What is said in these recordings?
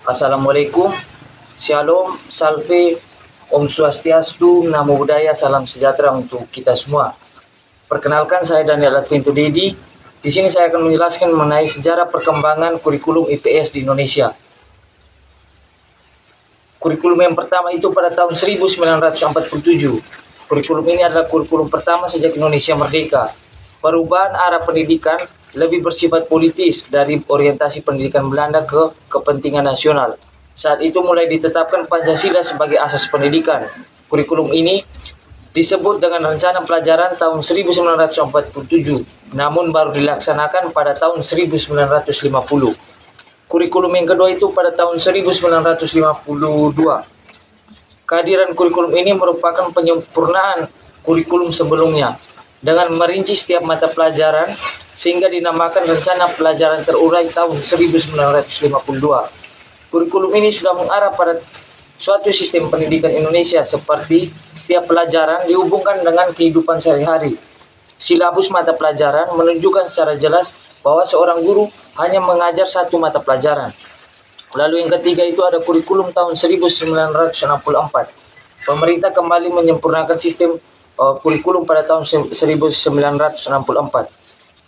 Assalamualaikum, Shalom, Salve, Om Swastiastu, Namo Buddhaya, Salam Sejahtera untuk kita semua. Perkenalkan, saya Daniel Advinto Dedi. Di sini saya akan menjelaskan mengenai sejarah perkembangan kurikulum IPS di Indonesia. Kurikulum yang pertama itu pada tahun 1947. Kurikulum ini adalah kurikulum pertama sejak Indonesia merdeka. Perubahan arah pendidikan lebih bersifat politis dari orientasi pendidikan Belanda ke kepentingan nasional. Saat itu mulai ditetapkan Pancasila sebagai asas pendidikan. Kurikulum ini disebut dengan Rencana Pelajaran tahun 1947, namun baru dilaksanakan pada tahun 1950. Kurikulum yang kedua itu pada tahun 1952. Kehadiran kurikulum ini merupakan penyempurnaan kurikulum sebelumnya dengan merinci setiap mata pelajaran sehingga dinamakan Rencana Pelajaran Terurai tahun 1952. Kurikulum ini sudah mengarah pada suatu sistem pendidikan Indonesia seperti setiap pelajaran dihubungkan dengan kehidupan sehari-hari. Silabus mata pelajaran menunjukkan secara jelas bahwa seorang guru hanya mengajar satu mata pelajaran. Lalu yang ketiga itu ada kurikulum tahun 1964. Pemerintah kembali menyempurnakan sistem kurikulum pada tahun 1964.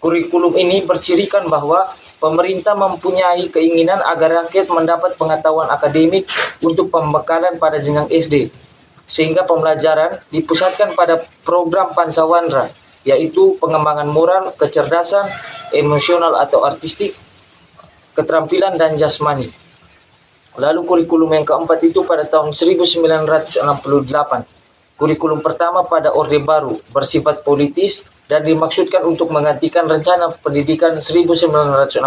Kurikulum ini bercirikan bahwa pemerintah mempunyai keinginan agar rakyat mendapat pengetahuan akademik untuk pembekalan pada jenjang SD, sehingga pembelajaran dipusatkan pada program Pancawandra, yaitu pengembangan moral, kecerdasan, emosional atau artistik, keterampilan dan jasmani. Lalu kurikulum yang keempat itu pada tahun 1968. Kurikulum pertama pada Orde Baru bersifat politis dan dimaksudkan untuk menggantikan rencana pendidikan 1964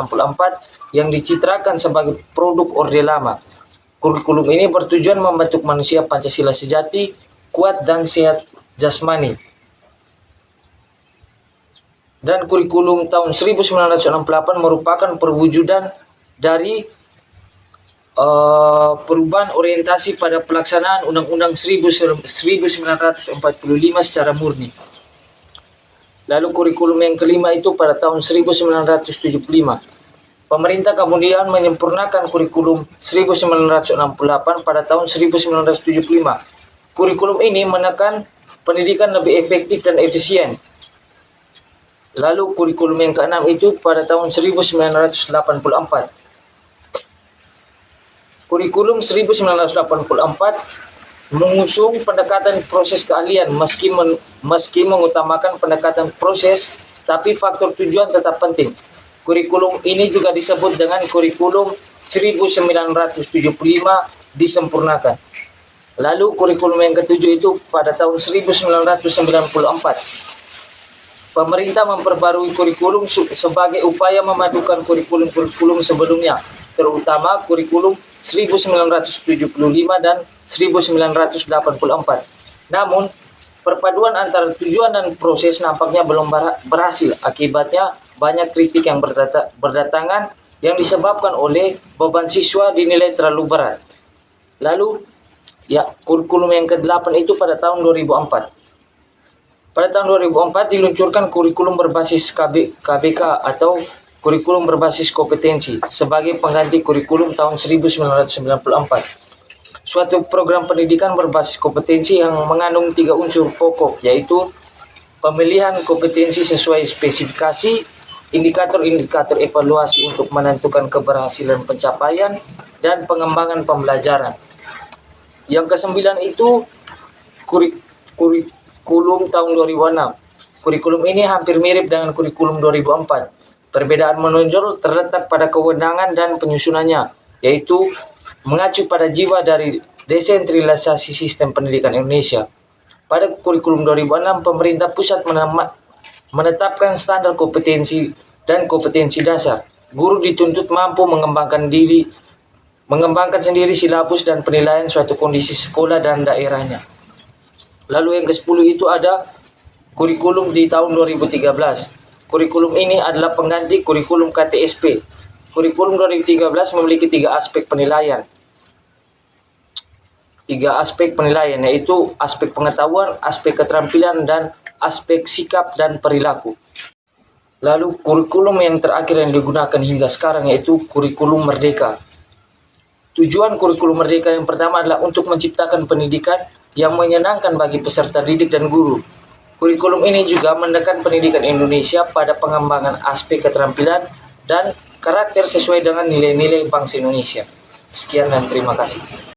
yang dicitrakan sebagai produk Orde Lama. Kurikulum ini bertujuan membentuk manusia Pancasila sejati, kuat dan sehat jasmani. Dan kurikulum tahun 1968 merupakan perwujudan dari perubahan orientasi pada pelaksanaan Undang-Undang 1945 secara murni. Lalu kurikulum yang kelima itu pada tahun 1975. Pemerintah kemudian menyempurnakan kurikulum 1968 pada tahun 1975. Kurikulum ini menekan pendidikan lebih efektif dan efisien. Lalu kurikulum yang keenam itu pada tahun 1984. Kurikulum 1984 mengusung pendekatan proses keahlian meski mengutamakan pendekatan proses, tapi faktor tujuan tetap penting. Kurikulum ini juga disebut dengan kurikulum 1975 disempurnakan. Lalu kurikulum yang ketujuh itu pada tahun 1994. Pemerintah memperbarui kurikulum sebagai upaya memadukan kurikulum-kurikulum sebelumnya, terutama kurikulum 1975 dan 1984. Namun, perpaduan antara tujuan dan proses nampaknya belum berhasil. Akibatnya, banyak kritik yang berdatangan yang disebabkan oleh beban siswa dinilai terlalu berat. Lalu, kurikulum yang ke-8 itu pada tahun 2004. Pada tahun 2004 diluncurkan kurikulum berbasis KBK atau kurikulum berbasis kompetensi sebagai pengganti kurikulum tahun 1994. Suatu program pendidikan berbasis kompetensi yang mengandung 3 unsur pokok, yaitu pemilihan kompetensi sesuai spesifikasi, indikator-indikator evaluasi untuk menentukan keberhasilan pencapaian, dan pengembangan pembelajaran. Yang ke-9 itu kurikulum tahun 2006. Kurikulum ini hampir mirip dengan kurikulum 2004. Perbedaan menonjol terletak pada kewenangan dan penyusunannya, yaitu mengacu pada jiwa dari desentralisasi sistem pendidikan Indonesia. Pada kurikulum 2006, pemerintah pusat menetapkan standar kompetensi dan kompetensi dasar. Guru dituntut mampu mengembangkan sendiri silabus dan penilaian suatu kondisi sekolah dan daerahnya. Lalu yang ke-10 itu ada kurikulum di tahun 2013. Kurikulum ini adalah pengganti kurikulum KTSP. Kurikulum 2013 memiliki 3 aspek penilaian. 3 aspek penilaian, yaitu aspek pengetahuan, aspek keterampilan, dan aspek sikap dan perilaku. Lalu kurikulum yang terakhir yang digunakan hingga sekarang yaitu kurikulum merdeka. Tujuan kurikulum merdeka yang pertama adalah untuk menciptakan pendidikan yang menyenangkan bagi peserta didik dan guru. Kurikulum ini juga menekan pendidikan Indonesia pada pengembangan aspek keterampilan dan karakter sesuai dengan nilai-nilai bangsa Indonesia. Sekian dan terima kasih.